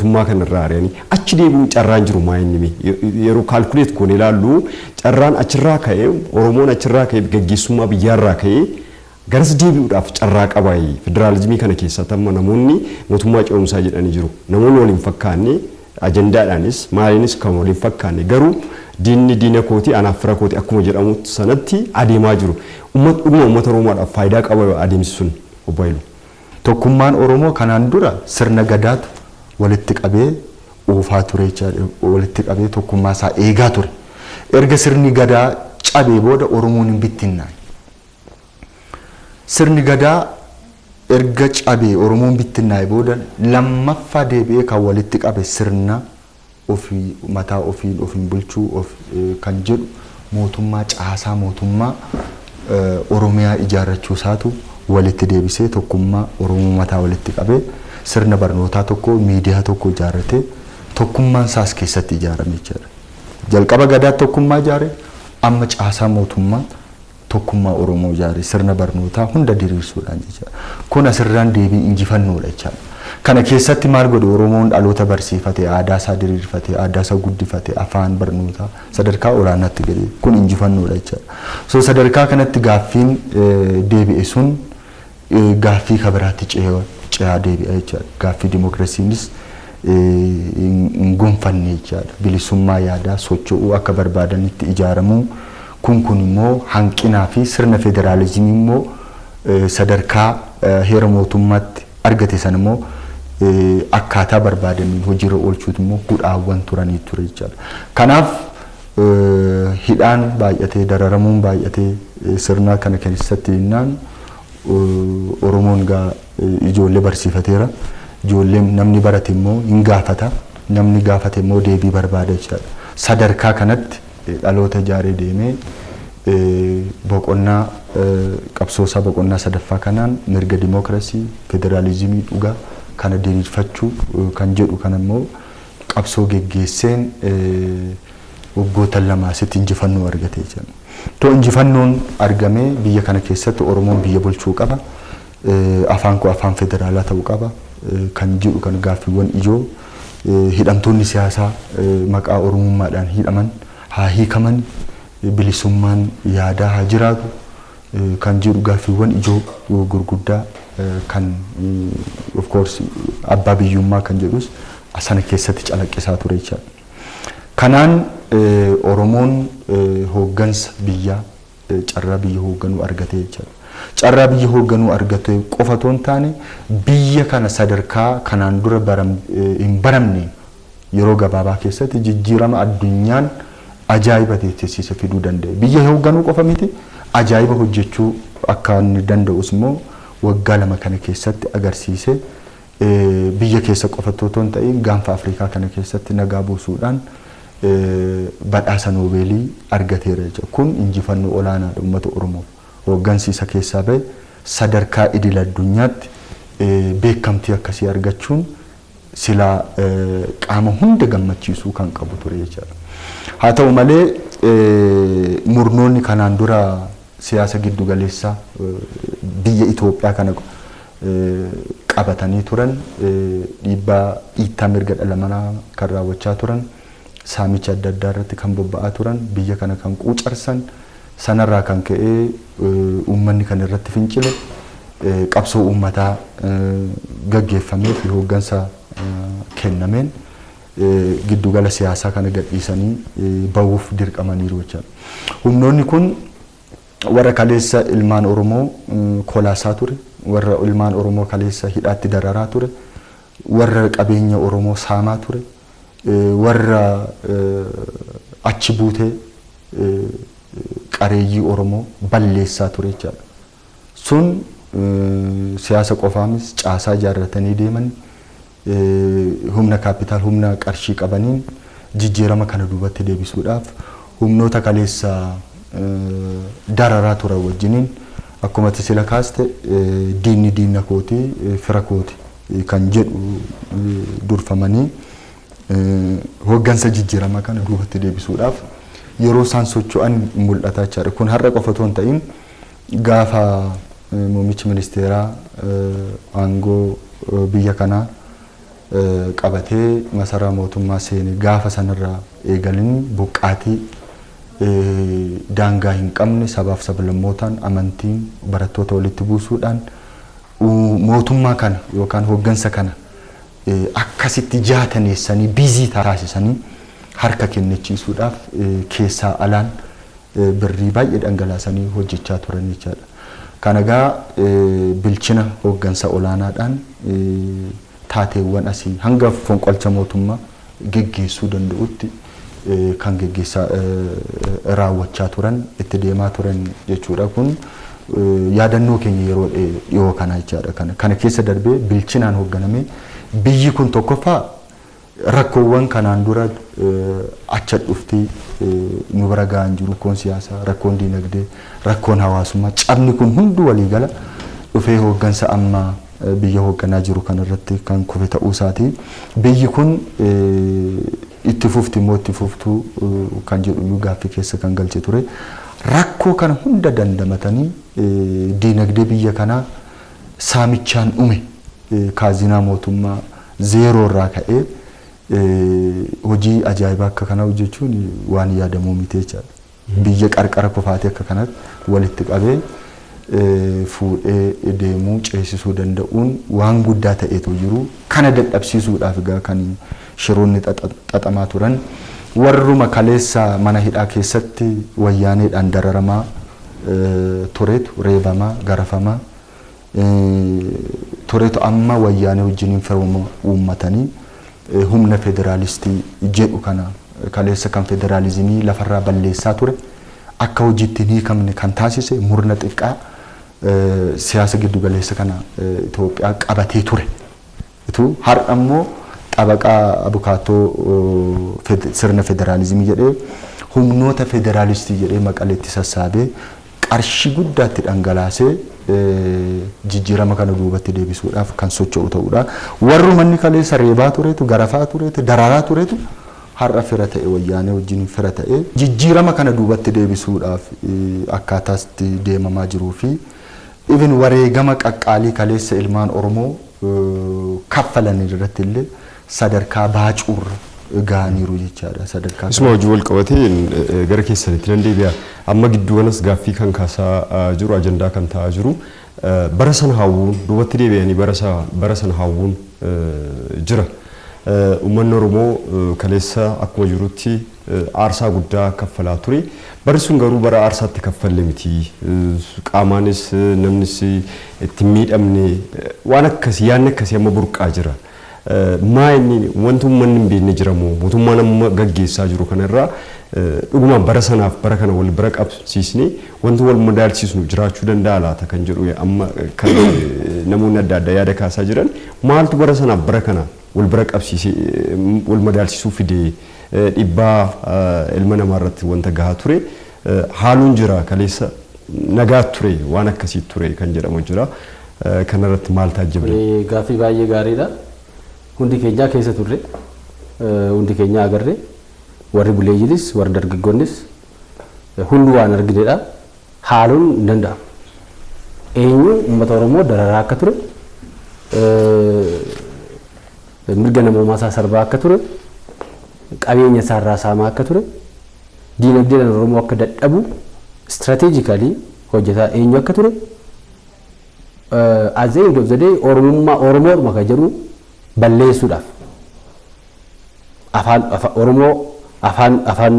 mootummaa kanarraa ari'anii achi deebi'uun carraan jiru maa inni yeroo kaalkuleet goone ilaallu carraan achirraa ka'ee Oromoon achirraa ka'ee gaggeessummaa biyyaarraa ka'ee garas deebi'uudhaaf carraa qabaayee federaalizimii kana keessatti amma namoonni mootummaa ce'umsaa jedhanii jiru namoonni waliin fakkaanne ajandaadhaanis maaliinis kan waliin fakkaanne garuu diinni diina kooti anaaf fira kooti akkuma jedhamu sanatti adeemaa jiru uummata Oromoodhaaf faayidaa qaba adeemsi sun obboilu. Tokkummaan Oromoo kanaan dura sirna gadaatu walitti qabee oofaa ture jechuudha walitti qabee tokkummaa isaa eegaa ture. Erga sirni gadaa cabee booda Oromoon hin bittinnaa'e. Sirni gadaa erga cabee Oromoon bittinnaa'e booda lammaffaa deebi'ee kan walitti qabe sirna ofii mataa ofiin bulchuu kan jedhu mootummaa caasaa mootummaa Oromiyaa ijaarrachuu isaatu walitti deebisee tokkummaa Oromoo mataa walitti qabee sirna barnootaa tokko miidiyaa tokko ijaarratee tokkummaan isaas keessatti ijaarame jechuudha. Jalqaba gadaa tokkummaa ijaare amma caasaa mootummaa tokkummaa Oromoo ijaare sirna barnootaa hunda diriirsuudhaan jechuudha. Kun asirraan deebii injifannoodha jechuudha. Kana keessatti maal godhe Oromoon dhaloota barsiifatee aadaa isaa diriirfatee aadaa isaa guddifatee afaan barnootaa sadarkaa olaanaatti gadi kun injifannoodha jechuudha. So sadarkaa kanatti gaaffiin deebi'e sun gaaffii kabiraatti ce'aa deebi'a jechuudha. Gaaffii dimookiraasiinis hin gonfanne jechuudha. Bilisummaa yaadaa socho'uu akka barbaadanitti ijaaramuu kun immoo hanqinaa fi sirna federaalizimii immoo sadarkaa heera mootummaatti argate san immoo akkaataa barbaadaniin hojiirra oolchuutu immoo hudhaawwan turanii ture jechuudha. Kanaaf hidhaan baay'atee dararamuun baay'atee sirna kana keessatti innaan Oromoon ijoollee barsiifateera. Ijoolleen namni barate immoo hin gaafata. Namni gaafate immoo deebii barbaada jechuudha. Sadarkaa kanatti dhaloota ijaaree deemee boqonnaa qabsoosaa boqonnaa sadaffaa kanaan mirga dimookiraasii federaalizimii dhugaa kana diriirfachuu kan jedhu kana immoo qabsoo geggeesseen waggoota lamaasitti injifannoo argate jechuudha. To injifannoon argamee biyya kana keessatti Oromoon biyya bulchuu qaba. Afaan koo afaan federaalaa ta'uu qaba kan jedhu kan gaaffiiwwan ijoo hidhamtoonni siyaasaa maqaa Oromummaadhaan hidhaman haa hiikaman bilisummaan yaadaa haa jiraatu kan jedhu gaaffiiwwan ijoo gurguddaa kan of course abbaa biyyummaa kan jedhus asana keessatti calaqqisaa ture jechuudha. Kanaan Oromoon hooggansa biyyaa carraa biyya hoogganuu argate jechuudha. Carraa biyya hoogganuu argate qofa otoo hin taane biyya kana sadarkaa kanaan dura hin baramne yeroo gabaabaa keessatti jijjiirama addunyaan ajaa'iba teessisa fiduu danda'e. Biyya hoogganuu qofa miti ajaa'iba hojjechuu akka inni danda'us immoo waggaa lama kana keessatti agarsiise biyya keessa qofa otoo hin ta'in gaanfa Afrikaa kana keessatti nagaa buusuudhaan badhaasa Noobeelii argateera jechuudha. Kun injifannoo olaanaadha uummata Oromoo. Hooggansi isa keessaa bahe sadarkaa idil addunyaatti beekamtii akkasii argachuun silaa qaama hunda gammachiisuu kan qabu ture jechuudha. Haa ta'u malee murnoonni kanaan dura siyaasa giddu galeessaa biyya Itoophiyaa kana qabatanii turan dhiittaa mirga dhala namaa kan raawwachaa turan saamicha adda addaa irratti kan bobba'aa turan biyya kana kan quucarsan sanarraa kan ka'ee uummanni kan irratti fincile qabsoo uummataa gaggeeffamee fi hooggansa kennameen giddugala siyaasaa kana gadhiisanii bahuuf dirqamaniiru jechuudha. Humnoonni kun warra kaleessa ilmaan Oromoo kolaasaa ture, warra ilmaan Oromoo kaleessa hidhaatti dararaa ture, warra qabeenya Oromoo saamaa ture, warra achi buutee qareeyyii Oromoo balleessaa ture jechuudha. Sun siyaasa qofaanis caasaa ijaarratanii deeman humna kaapitaal humna qarshii qabaniin jijjiirama kana duubatti deebisuudhaaf humnoota kaleessa dararaa ture wajjiniin akkuma sila kaaste diinni diina kooti fira kooti kan jedhu durfamanii hooggansa jijjiirama kana duubatti deebisuudhaaf yeroo isaan socho'an mul'ataa jira. Kun har'a qofa otoo hin ta'in gaafa muummichi ministeeraa aangoo biyya kanaa qabatee masaraa mootummaa seenee gaafa sanarraa eegalanii buqqaatii daangaa hin qabne sabaaf sablammootaan amantiin barattoota walitti buusuudhaan mootummaa kana yookaan hooggansa kana akkasitti jaataneessanii bizii taasisanii harka kennachiisuudhaaf keessaa alaan birrii baay'ee dhangalaasanii hojjechaa turan jechaadha. Kanagaa bilchina hooggansa olaanaadhaan taateewwan asii hanga fonqolcha mootummaa geggeessuu danda'utti kan geggeessaa raawwachaa turan itti deemaa turan jechuudha. Kun yaadannoo keenya yeroo dhiyoo kana jechaadha. Kana keessa darbee bilchinaan hoogganamee biyyi kun tokkoffaa rakkoowwan kanaan dura acha dhuftii nu bira ga'an jiru rakkoon siyaasaa, rakkoon diinagdee, rakkoon hawaasummaa cabni kun hundi waliigala dhufee hooggansa amma biyya hoogganaa jiru kanarratti kan kufe ta'uu isaati. Biyyi kun itti fufti immoo itti fuftuu kan jedhu gaaffii keessa kan galche ture. Rakkoo kana hunda dandamatanii diinagdee biyya kanaa saamichaan dhume kaazinaa mootummaa zeeroo irraa ka'ee hojii ajaa'ibaa akka kanaa hojjechuun waan yaadamuu miti jechaadha. Biyya qarqara kufaatee akka kanatti walitti qabee fuudhee deemuu ceesisuu danda'uun waan guddaa ta'eetu jiru. Kana dadhabsiisuudhaaf egaa kan shiroonni xaxamaa turan warruma kaleessa mana hidhaa keessatti wayyaaneedhaan dararamaa turetu reebamaa garafamaa turetu amma wayyaanee wajjiniin firuma uummatanii humna federaalistii jedhu kana kaleessa kan federaalizimii lafarraa balleessaa ture akka hojiitti ni hiikamne kan taasise murna xiqqaa siyaasa giddu galeessa kana Itoophiyaa qabatee ture. Itu har'a ammoo xabaqaa abukaatoo sirna federaalizimii jedhee humnoota federaalistii jedhee maqaleetti sassaabee qarshii guddaatti dhangalaasee jijjiirama kana duubatti deebisuudhaaf kan socho'u ta'uudha. Warri manni kaleessa reebaa turetu, garafaa turetu, dararaa turetu har'a fira ta'e wayyaanee wajjin fira ta'e jijjiirama kana duubatti deebisuudhaaf akkaataatti deemamaa jiruu fi even wareegama qaqqaalii kaleessa ilmaan Oromoo kaffalan irratti illee sadarkaa baacuurra gaaniiru jechaadha. Sadarkaa isuma hojii wal qabatee gara keessanitti nan deebi'a. Amma gidduunas gaaffii kan kaasaa jiru ajandaa kan ta'aa jiru bara sana hawwuun duubatti deebi'anii bara sana hawwuun jira. Uummanni Oromoo kaleessa akkuma jirutti aarsaa guddaa kaffalaa ture. Barri sun garuu bara aarsaatti kaffalle miti. Qaamaanis namnis itti miidhamne waan akkasii yaadni akkasii amma burqaa jira. Maayini wanti uummanni hin beekne jiramoo mootummaan amma gaggeessaa jiru kanarraa dhuguma bara sanaaf bara kana wal bira qabsiisnee wanti wal madaalchiisnu jiraachuu danda'a laata kan jedhu amma kan namoonni adda addaa yaada kaasaa jiran maaltu bara sanaaf bara kana wal bira qabsiisee wal madaalchisuu fidee dhibbaa ilma namaa irratti wanta gahaa ture haaluun jira kaleessa nagaa ture waan akkasii ture kan jedhamu jira kanarratti maal taajjabne. Gaaffii baay'ee gaariidha. Hundi keenya keessa turre hundi keenya agarre warri buleeyyinis warri dargaggoonnis hundi waan arginedha. Haaluun hin danda'amu. Eenyu uummata Oromoo dararaa akka ture mirga namoomaa isaa sarbaa akka ture qabeenya isaa irraa saamaa akka ture diinagdeen Oromoo akka dadhabu istirateejikalii hojjetaa eenyu akka ture at the end of the day Oromoodhuma kan jedhu balleessuudhaaf Oromoo afaan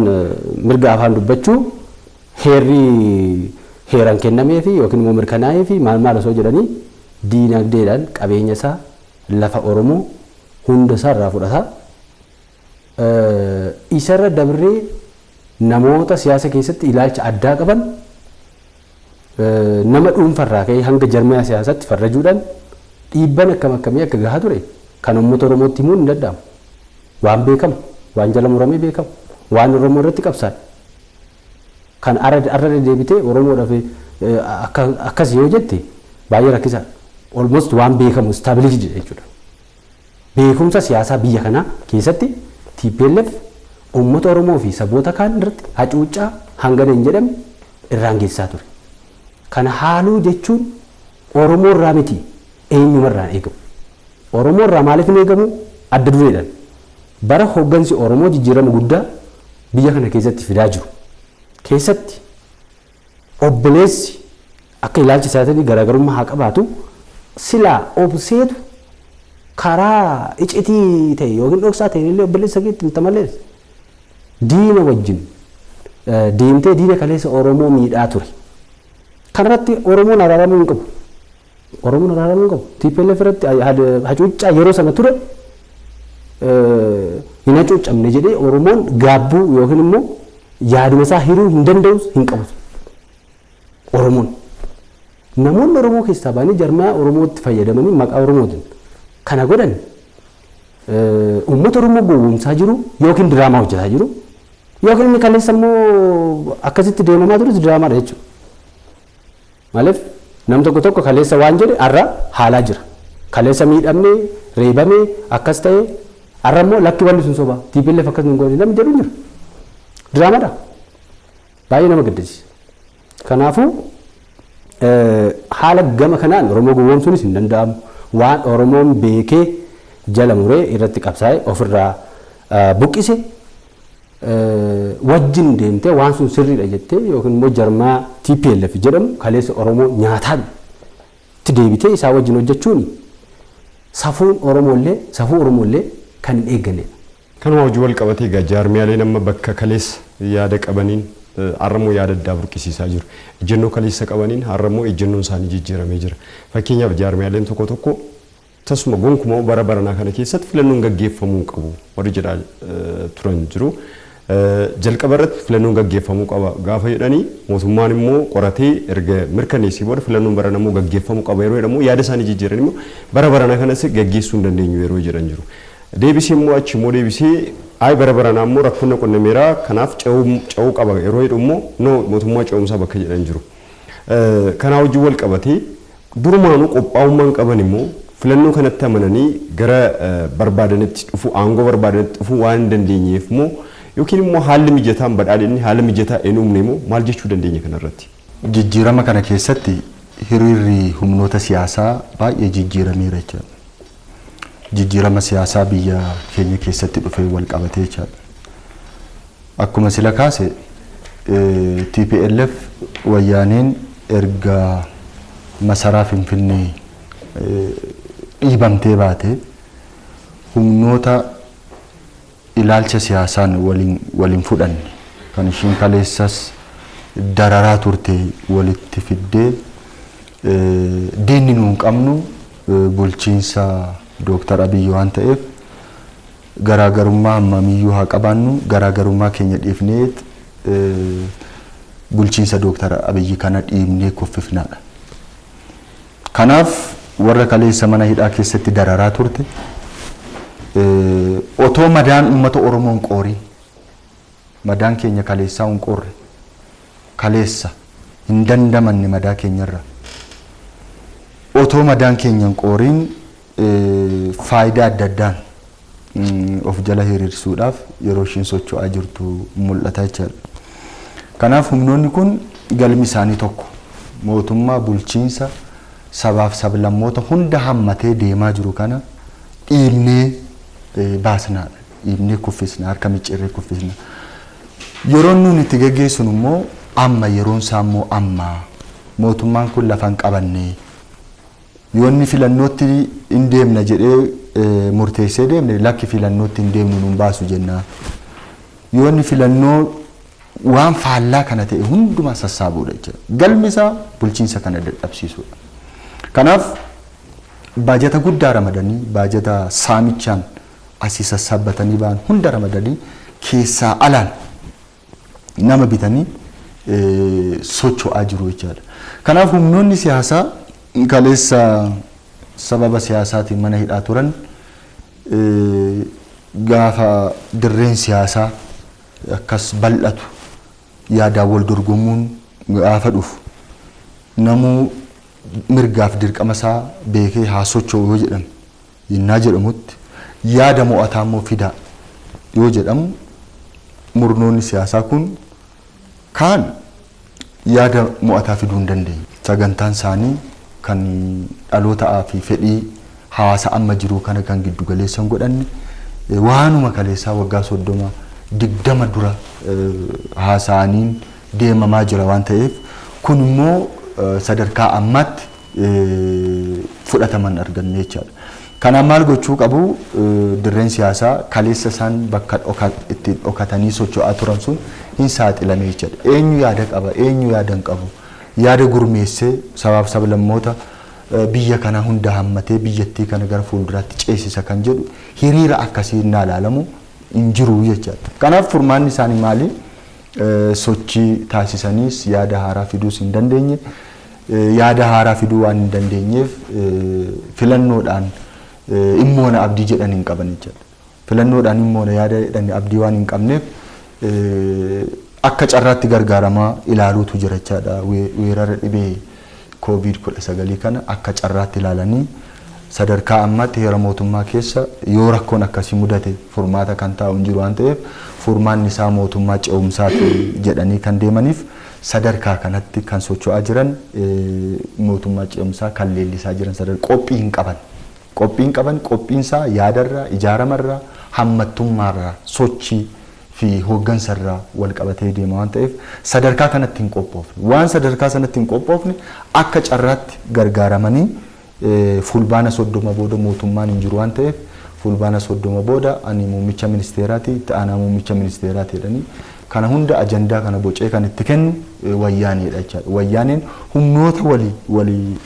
mirga afaan dubbachuu heeran kennamee fi yookiin immoo mirkanaa'ee fi maal osoo jedhanii diinagdeedhaan qabeenya isaa lafa Oromoo hunda isaa irraa fudhataa isarra dabree namoota siyaasa keessatti ilaalcha addaa qaban nama dhuunfarraa ka'ee hanga jarmiyaa siyaasatti farrajuudhaan dhiibban akkamii akka gahaa ture kan uummata Oromootti himuun hin danda'amu. Waan beekamu, waan jala muramee beekamu, waan Oromoo irratti qabsaan. Kan arra deebitee Oromoodhaaf akkas yoo jette baay'ee rakkisaadha. Almost waan beekamu stability jechuudha. Beekumsa siyaasaa biyya kanaa keessatti TPLF uummata Oromoo fi saboota kaan irratti hacuuccaa hangana hin jedhamne irraan geessisaa ture. Kana haaluu jechuun Oromoo irraa miti eenyumarraan eegamu. Oromoo irraa maaliif hin eegamu? adda dureedhaan bara hooggansi Oromoo jijjiirama guddaa biyya kana keessatti fidaa jiru keessatti obboleessi akka ilaalcha isaatiin garaagarummaa haa qabaatu silaa obseetu karaa iccitii ta'e yookiin dhoksaa ta'e illee obboleessa keetti hin tamalee diina wajjin deemtee diina kaleessa Oromoo miidhaa ture. Kanarratti Oromoon araaramuu hin qabu. Oromoon araaramuu hin qabu. TPLF irratti hacuuccaa yeroo sana ture hin hacuuccamne jedhee Oromoon gaabbuu yookiin immoo yaaduma isaa hiruu hin danda'us hin qabu. Oromoon namoonni Oromoo keessaa baanii jarmaa Oromootti fayyadamanii maqaa Oromootiin kana godhan uummata Oromoo gowwoomsaa jiru yookiin diraamaa hojjetaa jiru yookiin inni kaleessa immoo akkasitti deemamaa tures diraamaadha jechuudha. Maaliif nam tokko kaleessa waan jedhe har'a haalaa jira. Kaleessa miidhamee reebamee akkas ta'e har'a immoo lakki wanni sun soba TPLF akkas hin goone namni jedhu jira. Diraamaadha. Baay'ee nama gaddisiisa. Kanaafuu haala gama kanaan Oromoo gowwoomsuunis hin danda'amu. Waan Oromoon beekee jala muree irratti qabsaa'e ofirraa buqqise wajjin deemtee waan sun sirriidha jettee yookiin immoo jarmaa TPLF jedhamu kaleessa Oromoo nyaataan itti deebitee isaa wajjin hojjechuun safuu Oromoollee kan hin eegganedha. Kanuma hojii wal qabatee egaa jaarmiyaalee nama bakka kaleessa yaada qabaniin har'ammoo yaada addaa burqisiisaa jiru. Ejjennoo kaleessa qabaniin har'ammoo ejjennoon isaanii jijjiiramee jira. Fakkeenyaaf jaarmiyaaleen tokko tasuma gonkumaa bara baranaa kana keessatti filannoon gaggeeffamuu qabu warri jedhaa turan jiru. Jalqaba irratti filannoon gaggeeffamuu qaba gaafa jedhanii mootummaan immoo qoratee erga mirkaneessee booda filannoon baranammoo gaggeeffamuu qaba yeroo jedhamu yaada isaanii jijjiiran immoo bara baranaa kanas gaggeessuu hin dandeenyu yeroo jedhan jiru. Deebisee immoo achi immoo deebisee bara baranaa immoo rakkoon qonnameeraa kanaaf ce'uu qaba yeroo jedhu immoo mootummaa ce'umsaa bakka jedhan jiru. Kanaa wajjin wal qabatee durumaanuu qophaa'ummaan qaban immoo filannoo kanatti amananii gara barbaadanitti dhufu aangoo barbaadanitti dhufu waan hin dandeenyeef immoo yookiin immoo haalli mijataan badhaadhinni haala mijataa hin uumne immoo maal jechuu dandeenya kanarratti? Jijjiirama kana keessatti hiriirri humnoota siyaasaa baay'ee jijjiirameera jechuudha. Jijjiirama siyaasaa biyya keenya keessatti dhufee wal qabatee jechuudha. Akkuma sila kaase TPLF wayyaaneen erga masaraa Finfinnee dhiibamtee baate humnoota ilaalcha siyaasaan waliin fudhanne kan ishiin kaleessas dararaa turte walitti fiddee diinni nuun qabnu bulchiinsa Dooktar Abiyyi waan ta'eef garaagarummaa hammamiyyuu haa qabaannu garaagarummaa keenya dhiifnee bulchiinsa Dooktar Abiyyi kana dhiibnee kuffifnaadha. Kanaaf warra kaleessa mana hidhaa keessatti dararaa turte otoo madaan uummata Oromoo hin qoorin madaan keenya kaleessaa hin qoorre kaleessa hin dandamanne madaa keenyarra otoo madaan keenya hin qoorin faayidaa adda addaan of jala hiriirsuudhaaf yeroo ishiin socho'aa jirtu mul'ata jechuudha. Kanaaf humnoonni kun galmi isaanii tokko mootummaa bulchiinsa sabaaf sablammoota hunda hammatee deemaa jiru kana dhiibnee baasnaadha. Dhiibnee kuffisna harka micciirree kuffisna. Yeroon nuti itti geggeessinu immoo amma yeroon isaa immoo amma mootummaan kun lafan qabannee yoonni filannootti hin deemna jedhee murteessee deemne lakki filannootti hin deemnu nuun baasu jennaan. Yoonni filannoo waan faallaa kana ta'e hundumaa sassaabuudha jechuudha. Galmi isaa bulchiinsa kana dadhabsiisuudha. Kanaaf baajata guddaa ramadanii baajata saamichaan asii sassaabatanii ba'an hunda ramadanii keessaa alaan nama bitanii socho'aa jiru jechuudha. Kanaaf humnoonni siyaasaa kaleessa sababa siyaasaatiin mana hidhaa turan gaafa dirreen siyaasaa akkas bal'atu yaadaan wal dorgomuun gaafa dhufu namuu mirgaaf dirqama isaa beekee haa socho'u yoo jedhamu yennaa jedhamutti yaada mo'ataa immoo fidaa yoo jedhamu murnoonni siyaasaa kun kaan yaada mo'ataa fiduu hin dandeenye. Sagantaan isaanii kan dhalootaa fi fedhii hawaasa amma jiru kana kan giddu galeessan godhanne waanuma kaleessaa waggaa 30 dura haasa'aniin deemamaa jira waan ta'eef kun immoo sadarkaa ammaatti fudhataman arganne jechaadha. Kana maal gochuu qabu dirreen siyaasaa kaleessa isaan bakka itti dhokatanii socho'aa turan sun hin saaxilame jechaadha. Eenyu yaada qaba, eenyu yaada hin qabu, yaada gurmeessee sabaaf sablammoota biyya kana hunda hammatee biyyattii kana gara fuulduraatti ceesisa kan jedhu hiriira akkasii hin ilaalamu hin jiru jechaadha. Kanaaf furmaanni isaanii maali? Sochii taasisaniis yaada haaraa fiduus hin dandeenye. Yaada haaraa fiduu waan hin dandeenyeef filannoodhaan immoona abdii jedhan hin qaban jechaadha. Filannoodhaan immoona yaada jedhan abdii waan hin qabneef akka carraatti gargaaramaa ilaaluutu jira jechaadha. Weerara dhibee COVID-19 kana akka carraatti ilaalanii sadarkaa ammaatti heera mootummaa keessa yoo rakkoon akkasii mudate furmaata kan taa'u hin jiru waan ta'eef furmaanni isaa mootummaa ce'umsaati jedhanii kan deemaniif sadarkaa kanatti kan socho'aa jiran mootummaa ce'umsaa kan leellisaa jiran sadarkaa qophii hin qaban. Qophii hin qaban qophiinsaa yaadarraa, ijaaramarraa, hammattummaarraa, sochii fi hooggansarraa wal qabatee deema waan ta'eef sadarkaa kanatti hin qophoofne. Waan sadarkaa sanatti hin qophoofne akka carraatti gargaaramanii fulbaana 30 booda mootummaan hin jiru waan ta'eef fulbaana 30 booda ani muummicha ministeeraati itti aanaa muummicha ministeeraati jedhanii kana hunda ajandaa kana bocee kan itti kennu wayyaaniidha jechaadha. Wayyaaniin humnoota walii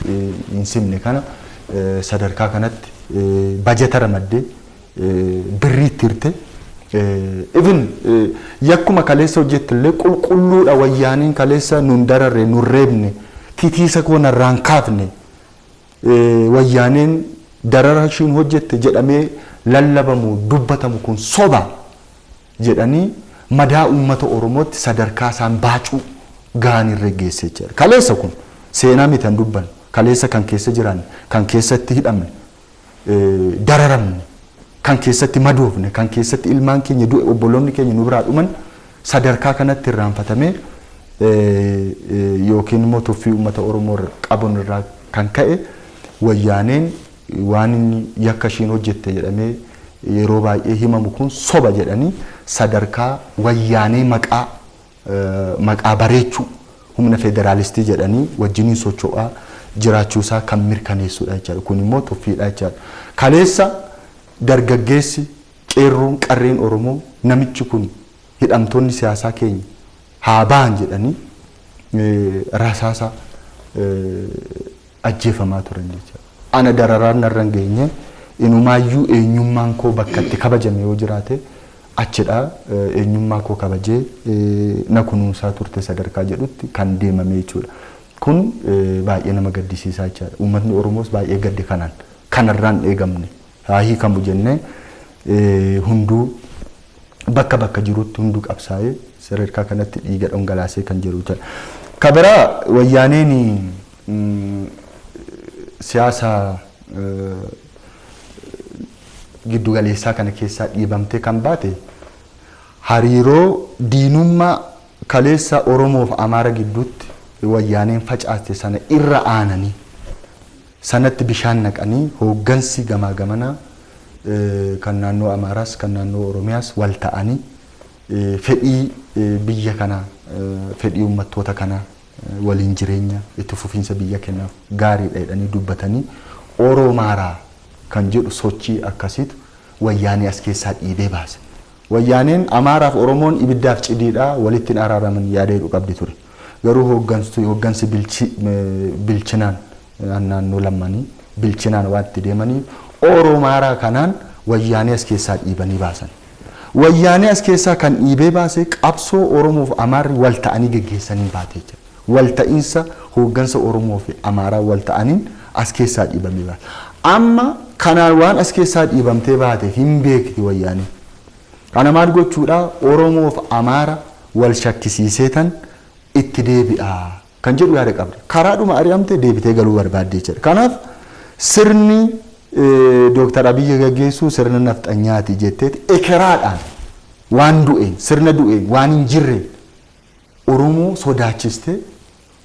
hin simne kana sadarkaa kanatti bajeta ramaddee birriitti hirte even yakkuma kaleessa hojjettillee qulqulluudha wayyaaniin kaleessa nun dararre nun reebne titiisa koo narraan kaafne wayyaaniin darara ishiin hojjette jedhamee lallabamu dubbatamu kun soba jedhanii madaa uummata Oromootti sadarkaa isaan baacuu gaanirra geesse jira. Kaleessa kun seenaa mitan dubban kaleessa kan keessa jiran kan keessatti hidhamne dararamne kan keessatti madoofne kan keessatti ilmaan keenya du'e obboloonni keenya nu biraa dhuman sadarkaa kanatti irraanfatamee yookiin immoo tuffii uummata Oromoo qabuun irraa kan ka'e wayyaaneen waan inni yakka ishiin hojjette jedhamee yeroo baay'ee himamu kun soba jedhanii sadarkaa wayyaanee maqaa bareechuu humna federaalistii jedhanii wajjiniin socho'aa jiraachuusaa kan mirkaneessudha jechaadha. Kun immoo tuffiidha jechaadha. Kaleessa dargaggeessi qeerroon qarreen Oromoo namichi kun hidhamtoonni siyaasaa keenya haa ba'an jedhanii rasaasa ajjeefamaa turan jechaadha. Ana dararaan narra hin geenye inumaayyuu eenyummaan koo bakka itti kabajame yoo jiraate achidha eenyummaa koo kabajee na kunuunsaa turte sadarkaa jedhutti kan deemame jechuudha. Kun baay'ee nama gaddisiisaa jechaadha. Uummatni Oromoos baay'ee gadde kanarraan eegamne haa hiikamu jennee hunduu bakka jirutti hunduu qabsaa'ee sadarkaa kanatti dhiiga dhangalaasee kan jiru jechaadha. Kabiraa wayyaaneen siyaasa giddu galeessaa kana keessaa dhiibamtee kan baate hariiroo diinummaa kaleessa Oromoo fi Amaara gidduutti wayyaaneen facaaste sana irra aananii sanatti bishaan naqanii hooggansi gamaa gamanaa kan naannoo Amaaraas kan naannoo Oromiyaas wal ta'anii fedhii biyya kanaa fedhii uummattoota kanaa waliin jireenya itti fufiinsa biyya kanaaf gaariidha jedhanii dubbatanii Oromaaraa kan jedhu sochii akkasiitu wayyaanee as keessaa dhiibee baase. Wayyaaneen Amaaraaf Oromoon ibiddaaf cidiidhaa walitti hin araaraman yaada jedhu qabdi ture. Garuu hooggansi bilchinaan naannoo lammanii bilchinaan waan itti deemanii Oromaaraa kanaan wayyaanee as keessaa dhiibanii baasan. Wayyaanee as keessaa kan dhiibee baase qabsoo Oromoof Amaarri wal ta'anii geggeessanii baatee jira. Wal ta'iinsa hooggansa Oromoo fi Amaaraa wal ta'aniin as keessaa dhiibamee baate. Amma kanaan waan as keessaa dhiibamtee baate hin beekti wayyaanee. Kana maal gochuudha Oromoo fi Amaara wal shakkisiisee tan itti deebi'aa kan jedhu yaada qabdi. Karaadhuma ari'amtee deebitee galuu barbaaddee jira. Kanaaf sirni Dooktar Abiyyi gaggeessuu sirna nafxanyaati jetteeti ekeraadhaan waan du'een sirna du'een waan hin jirreen Oromoo sodaachistee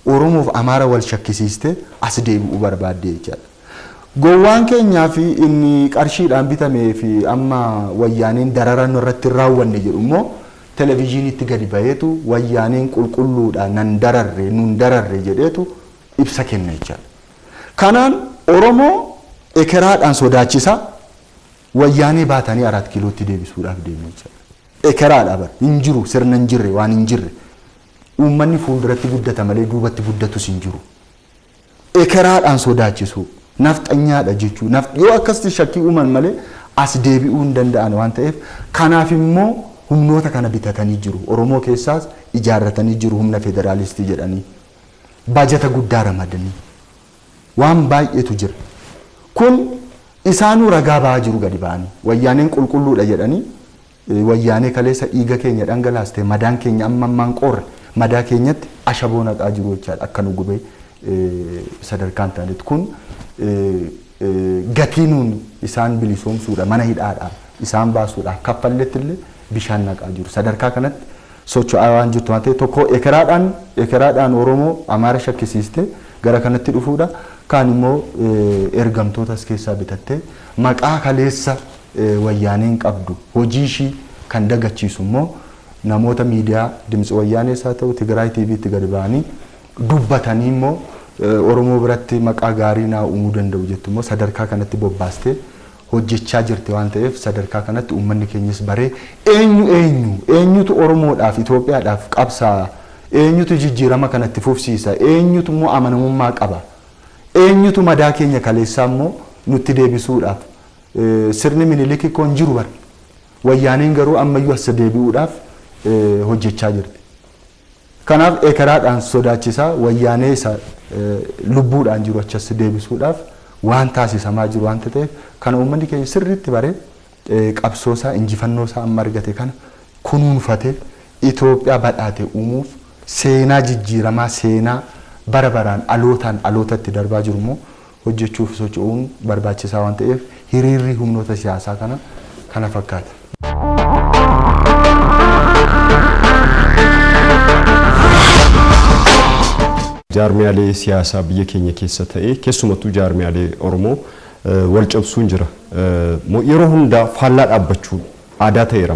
Oromoo fi Amaara wal shakkisiistee as deebi'uu barbaaddee jechaadha. Gowwaan keenyaa fi inni qarshiidhaan bitamee fi amma wayyaaneen dararan irratti raawwanne jedhu immoo televezyiiniitti gadi baheetu wayyaaneen qulqulluudhaan nan dararre nun dararre jedheetu ibsa kenna jechaadha. Kanaan Oromoo ekeraadhaan sodaachisa wayyaanee baatanii 4 kiilootti deebisuudhaaf deemu jechaadha. Ekeraadha bar hin jiru sirna hin jirre waan hin jirre uummanni fuulduratti guddata malee duubatti guddatus hin jiru. Ekeraadhaan sodaachisu nafxanyaadha jechuu yoo akkasitti shakkii uuman malee as deebi'uu hin danda'an waan ta'eef kanaaf immoo humnoota kana bitatanii jiru. Oromoo keessaas ijaarratanii jiru humna federaalistii jedhanii baajata guddaa ramadanii waan baay'eetu jira. Kun isaanuu ragaa ba'aa jiru gadi ba'anii wayyaaneen qulqulluudha jedhanii wayyaanee kaleessa dhiiga keenya dhangalaastee madaan keenya ammaan qoorre madaa keenyatti ashaboo naqaa jiru jechaadha akka nu gubee sadarkaan taanetti kun gatiinuun isaan bilisoomsuudha mana hidhaadhaa isaan baasuudha kaffalletti illee bishaan naqaa jiru sadarkaa kanatti socho'aa waan jirtu waan ta'eef tokko ekeraadhaan Oromoo Amaara shakkisiistee gara kanatti dhufuudha kaan immoo ergamtootas keessaa bitattee maqaa kaleessa wayyaaneen qabdu hojii ishii kan dagachiisu immoo namoota miidiyaa Dimtsi Wayyaanees haa ta'u Tigraay TV'tti gadi ba'anii dubbatanii immoo Oromoo biratti maqaa gaarii naa uumuu danda'u jettu immoo sadarkaa kanatti bobbaastee hojjechaa jirti waan ta'eef sadarkaa kanatti uummanni keenyas baree eenyutu Oromoodhaaf Itoophiyaadhaaf qabsaa eenyutu jijjiirama kanatti fufsiisa eenyutu immoo amanamummaa qaba eenyutu madaa keenya kaleessaa immoo nutti deebisuudhaaf sirni Minilik koon jiru bar wayyaaneen garuu ammayyuu as deebi'uudhaaf hojjechaa jirti. Kanaaf ekeraadhaan sodaachisaa wayyaanee isa lubbuudhaan jiru achas deebisuudhaaf waan taasisamaa jiru waan ta'eef kana uummanni keenya sirriitti baree qabsoosaa injifannoosaa amma argate kana kunuunfatee Itoophiyaa badhaate uumuuf seenaa jijjiiramaa seenaa bara baraan alootaan alootatti darbaa jiru immoo hojjechuuf socho'uun barbaachisaa waan ta'eef hiriirri humnoota siyaasaa kana fakkaata. Jaarmiyaalee siyaasaa biyya keenya keessa ta'e keessumattuu jaarmiyaalee Oromoo wal cabsuun jira. Yeroo hundaa faallaa dhaabbachuun aadaa ta'eera.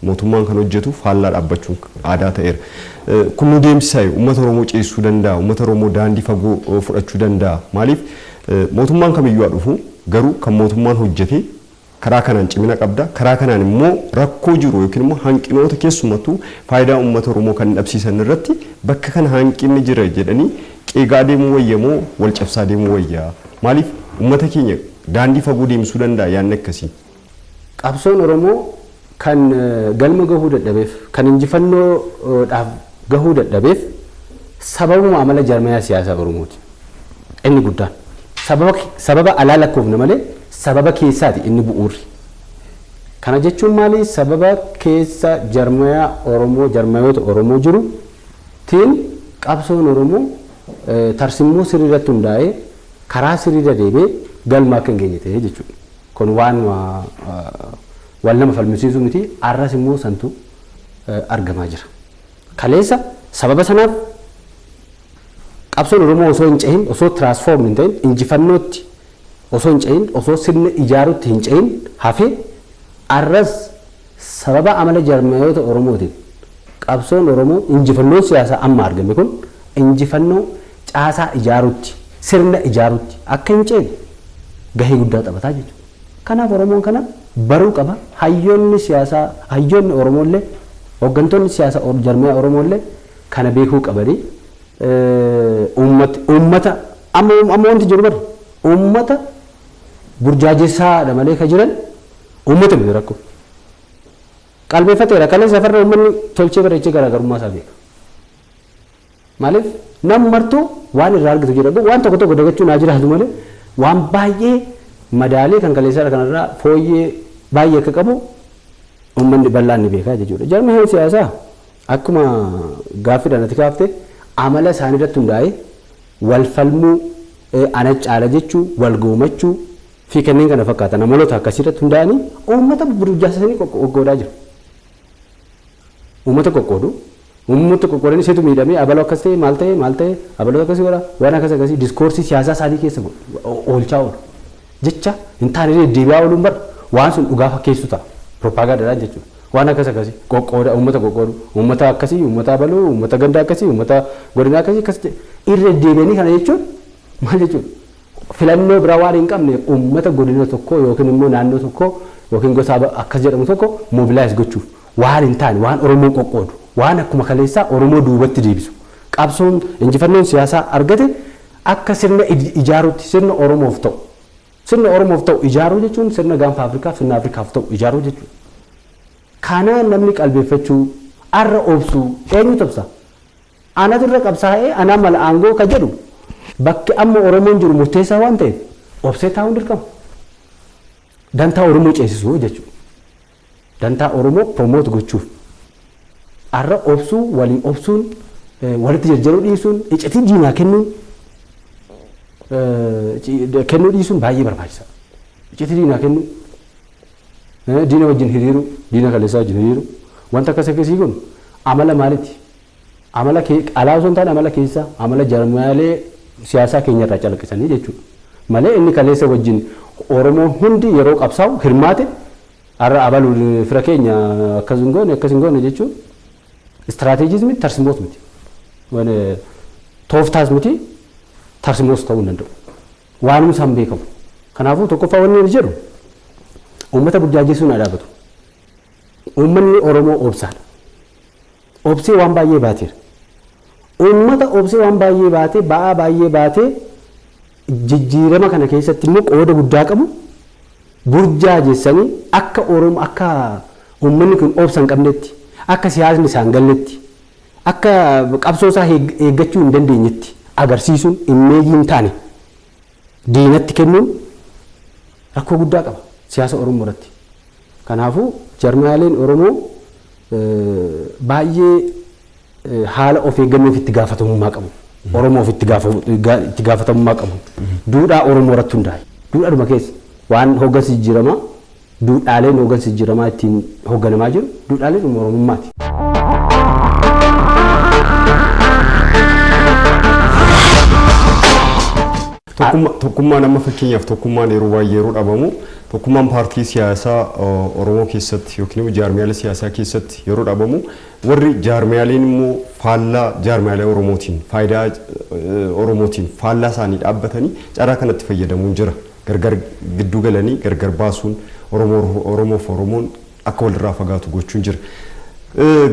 Mootummaan kan hojjetu faallaa dhaabbachuun aadaa ta'eera. Kun nu deemsisaa uummata Oromoo ceessuu danda'a, uummata Oromoo daandii fagoo fudhachuu danda'a. Maaliif mootummaan kamiyyuu dhufu garuu kan mootummaan hojjete karaa kanaan cimina qabda, karaa kanaan immoo rakkoo jiru yookiin immoo hanqinoota keessumattuu faayidaa uummata Oromoo kan dhabsiisan irratti bakka kana hanqinni jira jedhanii qeegaa deemuu wayyamoo wal cabsaa deemuu wayyaa. Maaliif uummata keenya daandii fagoo deemsuu danda'a yaadni akkasii. Qabsoon Oromoo kan galma gahuu dadhabeef kan injifannoodhaaf gahuu dadhabeef sababuma amala jaarmiyaa siyaasaa Oromooti. Inni guddaan sababa alaa lakkoofne malee sababa keessaati inni bu'uurri. Kana jechuun maali? Sababa keessa jaarmiyaa Oromoo jaarmiyoota Oromoo jiru tiin qabsoon Oromoo tarsimoo sirriirratti hundaa'ee karaa sirriirra deemee galma akka hin geenye ta'ee jechuudha. Kun waan nama falmisiisu miti arras immoo santu argamaa jira. Kaleessa sababa sanaaf qabsoon Oromoo osoo hin cehin osoo tiraansfoorm hin ta'in injifannootti osoo hin cehin osoo sirna ijaaruutti hin cehin hafee arras sababa amala jaarmiyoota Oromootiin qabsoon Oromoo injifannoon siyaasaa amma argame kun injifannoo caasaa ijaaruutti sirna ijaaruutti akka hin ceene gahee guddaa taphataa jechuudha. Kanaaf Oromoon kana baruu qaba. Hayyoonni siyaasaa hayyoonni Oromoollee hooggantoonni siyaasaa jaarmiyaa Oromoollee kana beekuu qabanii uummata amma wanti jiru bar uummata burjaajessaa malee ka jiran uummata miti rakkoo. Qalbeeffateera kalee safarra uummanni tolchee bareechee garaagarummaa isaa beeka. Maaliif nam martuu waan irraa argatu jira waan tokko tokko dagachuu naa jiraatu malee waan baay'ee madaalee kan kaleessaa kanarraa fooyyee baay'ee akka qabu uummanni bal'aan ni beekaa jechuudha. Jaarmiyaan siyaasaa akkuma gaaffiidhaan ati kaaftee amala isaanii irratti hundaa'ee wal falmuu ana caala jechuu wal goomachuu fi kanneen kana fakkaatan namoota akkasii irratti hundaa'anii uummata burjaasanii qoqqoodaa jiru. Uummata qoqqoodanii seetu miidhamee abaloo akkas ta'e maal ta'e abaloo akkasii godha waan akkasii diskoorsii siyaasaa isaanii keessa oolchaa oolu. jecha hin taane deebi'aa ooluun bar waan sun dhugaa fakkeessu ta'a propaagandaadhaan jechuudha. Waan akkasii qoqqooda uummata qoqqoodu uummata akkasii uummata baluu uummata ganda akkasii uummata godina akkasii irra deebi'anii kana jechuun maal jechuudha. Filannoo biraa waan hin qabne uummata godina tokko yookiin immoo naannoo tokko yookiin gosa akkas jedhamu tokko mobilaayiz gochuuf waan hin taane waan Oromoon qoqqoodu waan akkuma kaleessaa Oromoo duubatti deebisu qabsoon injifannoon siyaasaa argate akka sirna ijaaruutti sirna Oromoof ta'u ijaaruu jechuun sirna gaanfa Afrikaa sirna Afrikaaf ta'u ijaaruu jechuudha. Kana namni qalbeeffachuu arra obsuu eenyu tabsa anatu irra qabsaa'ee anaa mala aangoo ka jedhu bakki amma Oromoon jiru murteessaa waan ta'eef obsee taa'uun dirqama. Dantaa Oromoo ceesisuu jechuudha. Dantaa Oromoo promoot gochuuf arra obsuu waliin obsuun walitti jajjaruu dhiisuun iccitii diinaa kennuu dhiisuun baay'ee barbaachisaadha. Iccitii diinaa kennuu diina wajjin hiriiruu diina kaleessaa wajjin hiriiruu wanta akkasii kun amala maaliiti? Amala alaa osoo hin taane amala keessaa amala jaarmaalee siyaasaa keenya irraa calaqqisanii jechuudha. Malee inni kaleessa wajjin Oromoon hundi yeroo qabsaa'u hirmaate har'a abaluu fira keenya akkas hin goone jechuun istiraateejizimii tarsiimoos miti. Tooftaas miti tarsimoos ta'uu hin danda'u. Waanuma isaan beekamu. Kanaafuu tokkoffaa wanni jedhu uummata burjaajessuun haa dhaabatu. Uummanni Oromoo obsaadha. Obsee waan baay'ee baateera. Uummata obsee waan baay'ee baatee ba'aa baay'ee baatee jijjiirama kana keessatti immoo qooda guddaa qabu burjaajessanii akka Oromoo akka uummanni kun obsa hin qabnetti akka siyaasni isaan galletti akka qabsoo isaa eeggachuu hin dandeenyetti agarsiisuun immeejii hin taane diinatti kennuun rakkoo guddaa qaba siyaasa Oromoo irratti. Kanaafuu jaarmaaleen Oromoo baay'ee haala of eeggannoof itti gaafatamummaa qabu. Oromoof itti gaafatamummaa qabu. Duudhaa Oromoo irratti hundaa'e. Duudhaadhuma keessa waan hoggansi jijjiiramaa duudhaaleen hoggansi jijjiiramaa ittiin hogganamaa jiru duudhaaleen Oromummaati. Tokkummaan amma fakkeenyaaf tokkummaan yeroo baay'ee yeroo dhabamu tokkummaan paartii siyaasaa Oromoo keessatti yookiin jaarmiyaalee siyaasaa keessatti yeroo dhabamu warri jaarmiyaaleen immoo faallaa jaarmiyaalee Oromootiin faayidaa Oromootiin faallaa isaanii dhaabbatanii carraa kanatti fayyadamuun jira. Gargar gidduu galanii gargar baasuun Oromoof Oromoon akka walirraa fagaatu gochuun jira.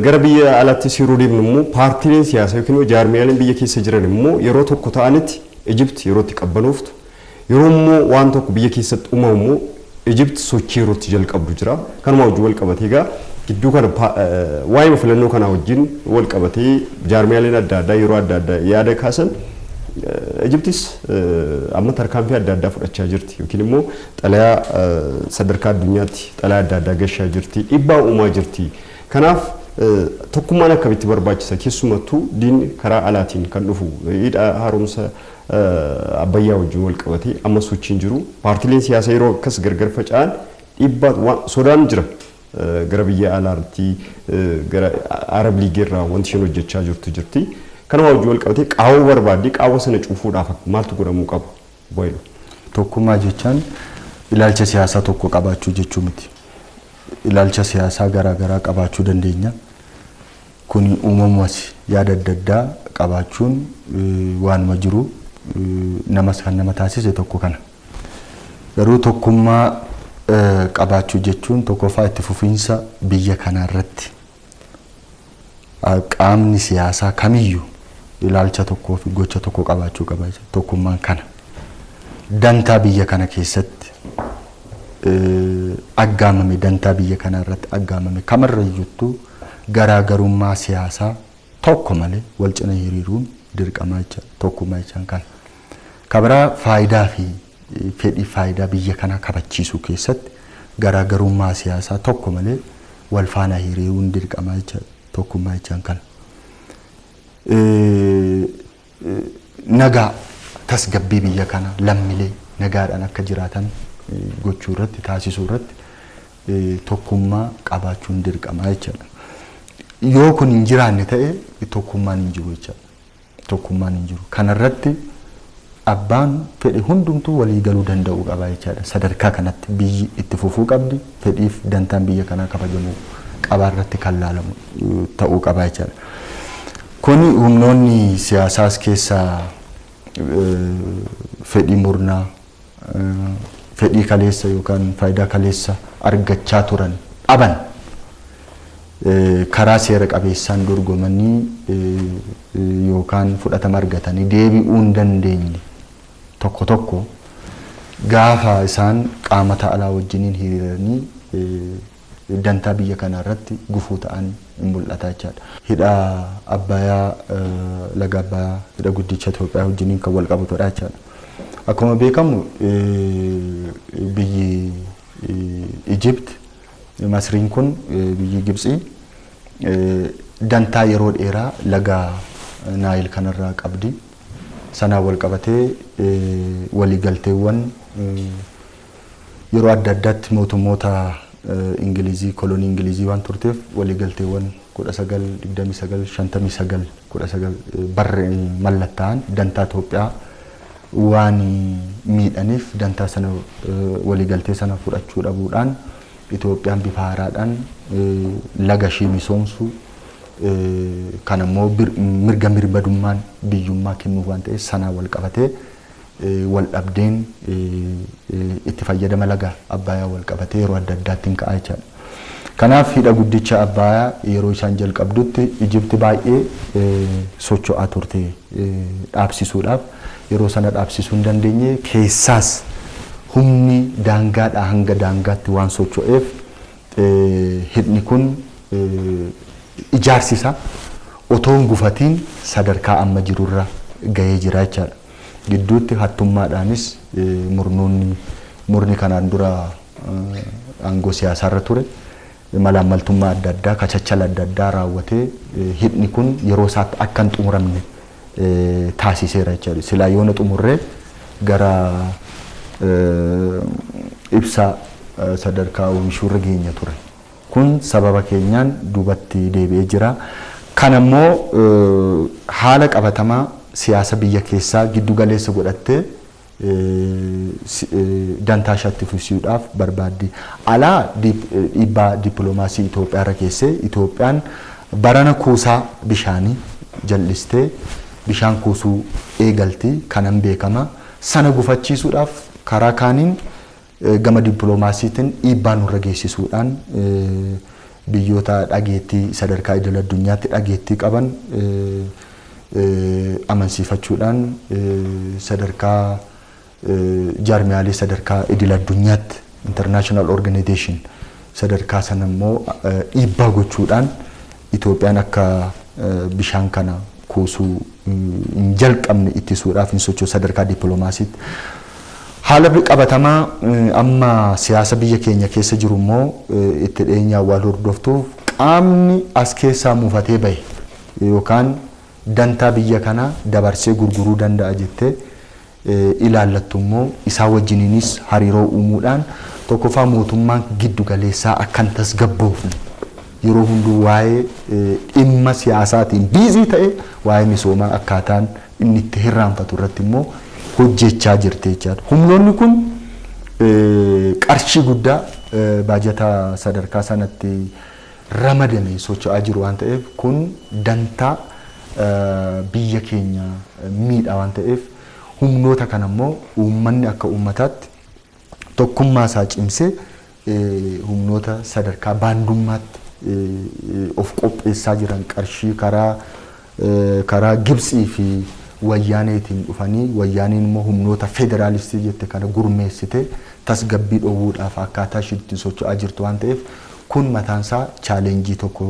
Gara biyya alaatti yeroo deemnu immoo paartiileen siyaasaa yookiin jaarmiyaaleen biyya keessa jiran immoo yeroo tokko ta'anitti Egypt yeroo itti qabbanooftu yeroo immoo waan tokko biyya keessatti uumamu immoo Egypt sochii yeroo itti jalqabdu jira. Kanuma wajjin wal qabatee egaa gidduu kana waa'ee filannoo kana wajjin wal qabatee jaarmiyaaleen adda addaa yeroo adda addaa yaada kaasan Egyptis amma tarkaanfii adda addaa fudhachaa jirti yookiin immoo xalayaa sadarkaa addunyaatti xalayaa adda addaa gashaa jirti dhiibbaa uumaa jirti. Kanaaf tokkummaan akkamitti barbaachisa keessumattuu diinni karaa alaatiin kan dhufu hidha haaromsa abbayyaa wajjin wal qabatee amma sochiin jiru paartiileen siyaasaa yeroo akkas gargar faca'an dhiibbaa sodaan jira gara biyya alaatti gara Arab Liigii irraa wanti isheen hojjechaa jirti. Kanuma wajjin wal qabatee qaawwa barbaadde qaawwa sana cufuudhaaf maaltu godhamuu qaba? Boylo. Tokkummaa jechaan ilaalcha siyaasaa tokko qabaachuu jechuu miti. Ilaalcha siyaasaa garaa qabaachuu dandeenya. Kun uumamumas yaada adda addaa qabaachuun waanuma jiru namas kan nama taasise tokko kana. Garuu tokkummaa qabaachuu jechuun tokkoffaa itti fufiinsa biyya kanaa irratti qaamni siyaasaa kamiyyuu ilaalcha tokkoo fi gocha tokko qabaachuu qaba. Tokkummaan kana dantaa biyya kana keessatti aggaamame dantaa biyya kana irratti aggaamame kamarra iyyuu garaagarummaa siyaasaa tokko malee wal cina hiriiruun dirqamaa jecha tokkummaa jechaan kana. Kabiraa faayidaa fi fedhii faayidaa biyya kana kabachiisuu keessatti garaagarummaa siyaasaa tokko malee wal faana hiriiruun dirqamaa jecha tokkummaa jechaan kana. Nagaa tasgabbii biyya kana lammiilee nagaadhaan akka jiraatan gochuu irratti taasisuu irratti tokkummaa qabaachuun dirqamaa jechaadha. Yoo kun hin jiraanne ta'e tokkummaan hin jiru jechaadha. Tokkummaan hin jiru. Kana irratti abbaan fedhe hundumtuu walii galuu danda'uu qaba jechaadha. Sadarkaa kanatti biyyi itti fufuu qabdi, fedhiif dantaan biyya kanaa kabajamuu qabaa irratti kan laalamu ta'uu qaba jechaadha. Kun humnoonni siyaasaas keessaa fedhii murnaa, fedhii kaleessa yookaan faayidaa kaleessa argachaa turan dhaban karaa seera qabeessaan dorgomanii yookaan fudhatama argatanii deebi'uu hin dandeenye tokko tokko gaafa isaan qaamota alaa wajjiniin hiriiranii dantaa biyya kanaa irratti gufuu ta'an hin mul'ata jechaadha. Hidha Abbayyaa, laga Abbayyaa, hidha guddicha Itoophiyaa wajjiniin kan wal qabatudha jechaadha. Akkuma beekamu biyyi Ijipt, Masriin kun biyyi Gibxii dantaa yeroo dheeraa laga Naayil kanarraa qabdi. Sanaan wal qabatee waliigalteewwan yeroo adda addaatti mootummoota Ingilizii, kolonii Ingilizii waan turteef waliigalteewwan 1929 barre mallattaa'an dantaa Itoophiyaa waan miidhaniif dantaa sana waliigaltee sana fudhachuu dhabuudhaan Itoophiyaan bifa haaraadhaan laga ishii misoomsuu kan ammoo mirga birmadummaan biyyummaa kennuuf waan ta'eef sanaan wal qabatee wal dhabdeen itti fayyadama laga Abbayyaa wal qabatee yeroo adda addaatti ka'aa jechaadha. Kanaaf hidha guddicha Abbayyaa yeroo isaan jalqabdutti Ijipti baay'ee socho'aa turte dhaabsisuudhaaf yeroo sana dhaabsisuu hin dandeenye keessaas humni daangaadhaa hanga daangaatti waan socho'eef hidhni kun ijaarsi isaa otoo hin gufatiin sadarkaa amma jirurra gahee jira jechaadha. Gidduutti hattummaadhaanis murni kanaan dura aangoo siyaasaarra ture malaammaltummaa adda addaa kachachala adda addaa raawwatee hidhni kun yeroo isaatti akka hin xumuramne taasiseera jechaadha. Silaa yoona xumurree gara ibsa sadarkaa oomishuurra geenya ture. Kun sababa keenyaan duubatti deebi'ee jira. Kan ammoo haala qabatamaa siyaasa biyya keessaa giddu galeessa godhattee dantaa ishaatti fufsiisuudhaaf barbaaddi. Alaa dhiibbaa dippiloomaasii Itoophiyaa irra keessee Itoophiyaan barana kuusaa bishaanii jal'istee bishaan kuusuu eegalti kanan beekama. Sana gufachiisuudhaaf karaa kaaniin gama dippiloomaasiitiin dhiibbaa nurra geessisuudhaan biyyoota dhageettii sadarkaa idil addunyaatti dhageettii qaban amansiifachuudhaan sadarkaa jaarmiyaalee sadarkaa idil addunyaatti international organization sadarkaa sana immoo dhiibbaa gochuudhaan Itoophiyaan akka bishaan kana kuusuu hin jalqabne ittisuudhaaf hin socho'u sadarkaa dippiloomaasiitti. Haala qabatamaa amma siyaasa biyya keenya keessa jiru immoo itti dhiyeenyaan waan hordoftuuf qaamni as keessaa muufatee bahe yookaan dantaa biyya kana dabarsee gurguruu danda'a jettee ilaallattu immoo isaa wajjiniinis hariiroo uumuudhaan tokkoffaa mootummaan giddu galeessaa akkan tasgabboofne yeroo hunduu waa'ee dhimma siyaasaatiin biizii ta'e waa'ee misoomaa akkaataan inni itti hirraanfatu irratti immoo hojjechaa jirti jechaadha. Humnoonni kun qarshii guddaa baajata sadarkaa sanatti ramadame socho'aa jiru waan ta'eef kun dantaa biyya keenya miidha waan ta'eef humnoota kana immoo uummanni akka uummataatti tokkummaa isaa cimsee humnoota sadarkaa baandummaatti of qopheessaa jiran qarshii karaa Gibxii fi wayyaaneetiin dhufanii wayyaaneen immoo humnoota federaalistii jette kana gurmeessite tasgabbii dhoowwuudhaaf akkaataa ishiitti socho'aa jirtu waan ta'eef kun mataan isaa chaalenjii tokko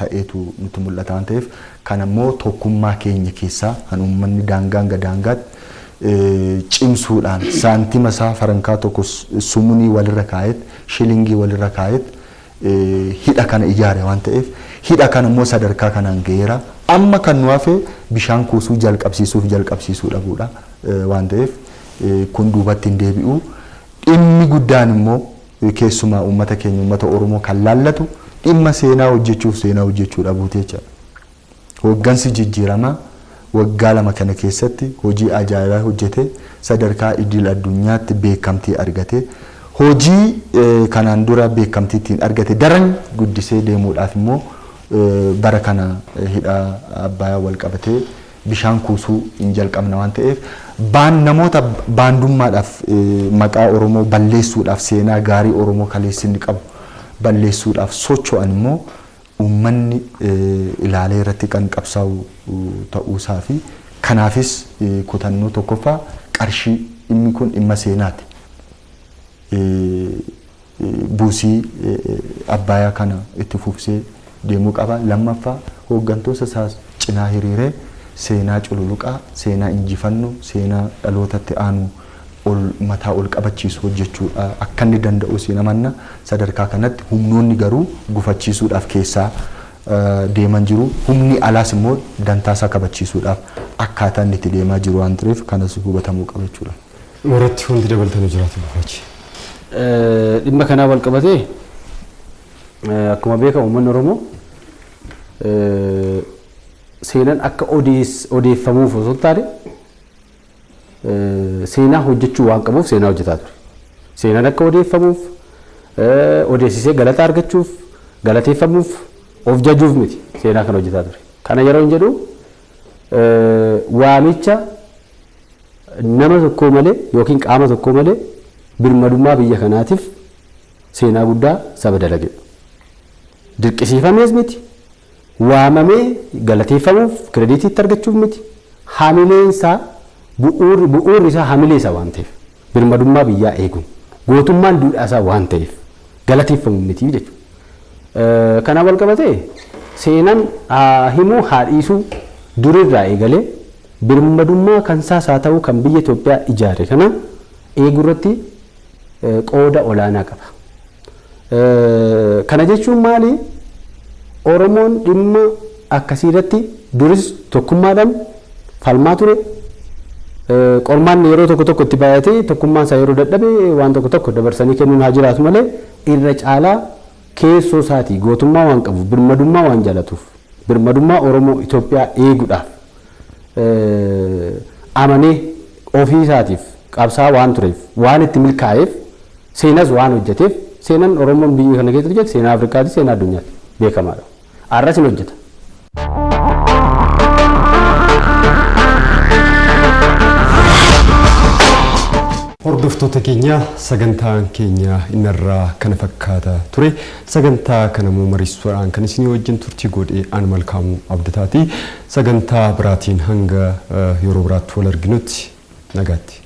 ta'eetu nutti mul'ata waan ta'eef kana immoo tokkummaa keenya keessaa kan uummanni daangaan gadaangaatti cimsuudhaan saantima isaa farankaa tokko sumunii walirra kaa'et shilingii walirra kaa'et hidha kana ijaare waan ta'eef hidha kana immoo sadarkaa kanaan ga'eera amma kan nu hafe bishaan kuusuu jalqabsiisuu dhabuudha waan ta'eef kun duubatti hin deebi'u dhimmi guddaan immoo keessumaa uummata keenya uummata Oromoo kan laallatu dhimma seenaa hojjechuu dhabuu jechuudha. Hooggansi jijjiirama waggaa lama kana keessatti hojii ajaa'ibaa hojjete sadarkaa idil addunyaatti beekamtii argate hojii kanaan dura beekamtiitiin argate daran guddisee deemuudhaaf immoo bara kana hidha Abbayyaa wal qabatee bishaan kuusuu hin jalqabna waan ta'eef namoota baandummaadhaaf maqaa Oromoo balleessuudhaaf seenaa gaarii Oromoo kaleessinni qabu balleessuudhaaf socho'an immoo uummanni ilaalee irratti kan qabsaa'u ta'uusaa fi kanaafis kutannoo tokkoffaa qarshii inni kun dhimma seenaati. Buusii Abbayyaa kana itti fufsee deemuu qaba. Lammaffaa hooggantoota isaa cinaa hiriiree seenaa cululuqaa, seenaa injifannoo, seenaa dhalootatti aanu mataa ol qabachiisu hojjechuudha akka inni danda'u seenamanna sadarkaa kanatti humnoonni garuu gufachiisuudhaaf keessaa deeman jiru humni alaas immoo dantaasaa kabachiisuudhaaf akkaataa inni itti deemaa jiru waan tureef kanas hubatamuu qaba jechuudha. Irratti wanti dabalatan jiraatu bufaachi. Dhimma kanaa wal qabatee akkuma beekamu uummanni Oromoo seenaan akka odeeffamuuf osoo hin taane seenaa hojjechuu waan qabuuf seenaa hojjetaa ture. Seenaan akka odeeffamuuf odeessisee galata argachuuf galateeffamuuf of jajuuf miti seenaa kana hojjetaa ture. Kana yeroo hin jedhu waamicha nama tokko malee yookiin qaama tokko malee birmadummaa biyya kanaatiif seenaa guddaa saba dalage. Dirqisiifamees miti waamamee galateeffamuuf kireeditii argachuuf miti haamileensaa bu'uurri isaa hamilee isaa waan ta'eef birmadummaa biyyaa eeguun gootummaan duudhaa isaa waan ta'eef galateeffamu miti jechuudha. Kana wal qabatee seenaan himuu haadhiisuu durirraa eegalee birmadummaa kan isaas haa ta'u kan biyya Itoophiyaa ijaare kana eegurratti qooda olaanaa qaba. Kana jechuun maali? Oromoon dhimma akkasiirratti duris tokkummaadhaan falmaa ture. Qormaan yeroo tokko itti baay'atee tokkummaan isaa yeroo dadhabe waan tokko dabarsanii kennuun haa jiraatu malee irra caalaa keessoo isaatii gootummaa waan qabuuf birmadummaa waan jaalatuuf birmadummaa Oromoo Itoophiyaa eeguudhaaf amanee ofii isaatiif qabsaa waan tureef waan itti milkaa'eef seenas waan hojjeteef seenaan Oromoon biyya kana keessatti hojjete seenaa Afrikaati seenaa addunyaati beekamaadha. Arras hin hojjeta. Hordoftoota keenya sagantaan keenya innarraa kana fakkaata ture. Sagantaa kana immoo mariisuudhaan kan isinii wajjin turtii godhee aan Malkaamuu Abdataati. Sagantaa biraatiin hanga yeroo biraatti wal arginutti nagaatti.